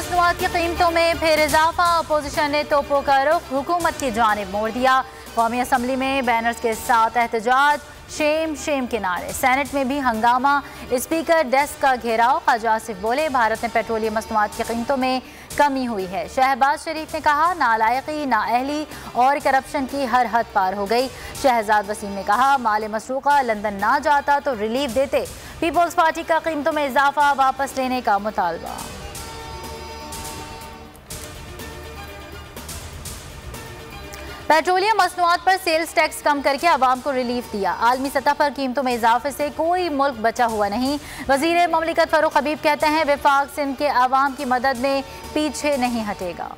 मसनूआत की कीमतों में फिर इजाफा। अपोजिशन ने तोपों का रुख हुकूमत की जानिब मोड़ दिया। कौमी असम्बली में बैनर्स के साथ एहतजाज, शेम शेम के नारे। सेनेट में भी हंगामा, स्पीकर डेस्क का घेराव। ख्वाजा आसिफ बोले, भारत में पेट्रोलियम मसनूआत की कीमतों में कमी हुई है। शहबाज शरीफ ने कहा, नालायकी, नाअहली और करप्शन की हर हद पार हो गई। शहजाद वसीम ने कहा, माल मसरूका लंदन ना जाता तो रिलीफ देते। पीपल्स पार्टी का कीमतों में इजाफा वापस लेने का मुतालबा। पेट्रोलियम मसनूआत पर सेल्स टैक्स कम करके अवाम को रिलीफ दिया। आलमी सतह पर कीमतों में इजाफे से कोई मुल्क बचा हुआ नहीं। वजीर ममलिकत फारूक हबीब कहते हैं, विफाक सिंध के अवाम की मदद में पीछे नहीं हटेगा।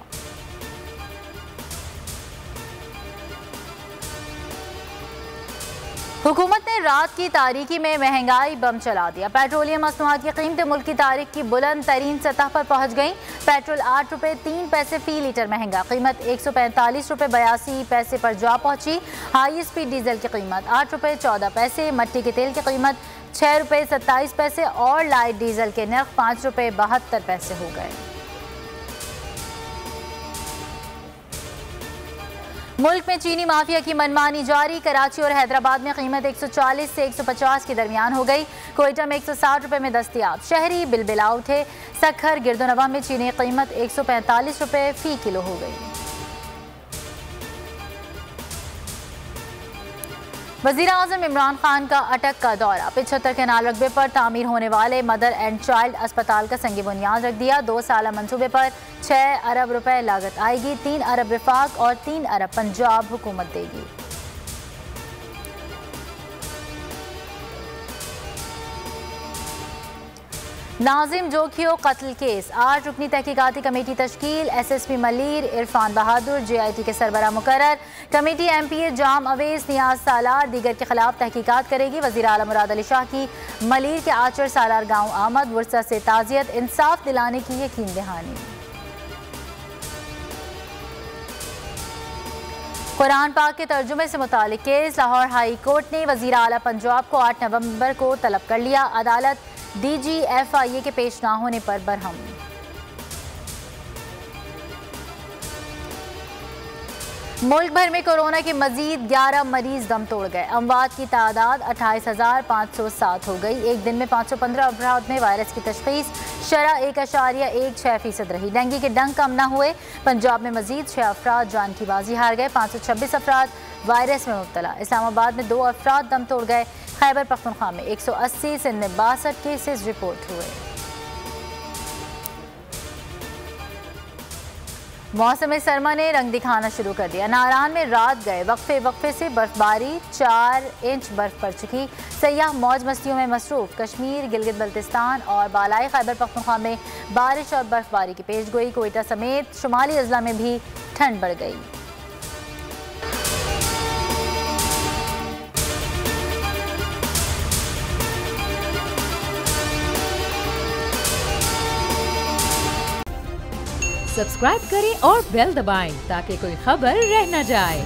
हुकूमत ने रात की तारीकी में महंगाई बम चला दिया। पेट्रोलियम मसनूआत की कीमतें मुल्क की तारीख की बुलंद तरीन सतह पर पहुंच गईं। पेट्रोल 8 रुपये 3 पैसे फी लीटर महंगा, कीमत 145 रुपये 82 पैसे पर जा पहुंची। हाई स्पीड डीजल की कीमत 8 रुपये 14 पैसे, मट्टी के तेल की कीमत 6 रुपये 27 पैसे और लाइट डीजल के नर्ख 5 रुपये 72 पैसे हो गए। मुल्क में चीनी माफिया की मनमानी जारी। कराची और हैदराबाद में कीमत 140 से 150 के दरमियान हो गई। कोयटा में 160 रुपये में दस्तियाब। शहरी बिलबिलाव थे। सखर गिरदोनवा में चीनी कीमत 145 रुपये फी किलो हो गई। वज़ीर आज़म इमरान खान का अटक का दौरा। 75 केनाल रकबे पर तामीर होने वाले मदर एंड चाइल्ड अस्पताल का संग बुनियाद रख दिया। 2 साला मंसूबे पर 6 अरब रुपए लागत आएगी। 3 अरब विफाक और 3 अरब पंजाब हुकूमत देगी। नाजिम जोखियो कत्ल केस, 8 रुकनी तहकीकाती कमेटी तश्कील। SSP मलीर इरफान बहादुर JIT के सरबराह मुकर्रर। कमेटी MPA जाम अवेस, नियाज सालार दीगर के खिलाफ तहकीकात करेगी। वज़ीर आला मुराद अली शाह की मलीर के आचर सालार गाँव आमद। वुरसा से ताज़ियत, इंसाफ दिलाने की यकीन दहानी। कुरान पाक के तर्जुमे से मुतालिक केस। लाहौर हाई कोर्ट ने वज़ीर आला पंजाब को 8 नवंबर को तलब कर लिया। अदालत DG FIA के पेश ना होने पर बरहम। मुल्क भर में कोरोना के मजीद 11 मरीज दम तोड़ गए। अमवात की तादाद 28,507 हो गई। एक दिन में 515 अफराद में वायरस की तशखीस। शरह 1.16% रही। डेंगू के डंक कम न हुए। पंजाब में मजीद 6 अफराद जान की बाजी हार गए। 526 अफराद वायरस में मुब्तला। इस्लामाबाद में 2 अफराद दम तोड़ गए। खैबर पख्तूनख्वा में 180, सिंध में 62 केसेस रिपोर्ट हुए। मौसम सरमा ने रंग दिखाना शुरू कर दिया। नारान में रात गए वक्फे वक्फे से बर्फबारी, 4 इंच बर्फ पड़ चुकी। सयाह मौज मस्तियों में मसरूफ। कश्मीर, गिलगित बल्तिस्तान और बालाई खैबर पख्तूनख्वा में बारिश और बर्फबारी की पेशगोई। कोयटा समेत शुमाली अजला में भी ठंड बढ़ गई। सब्सक्राइब करें और बेल दबाएं ताकि कोई खबर रह न जाए।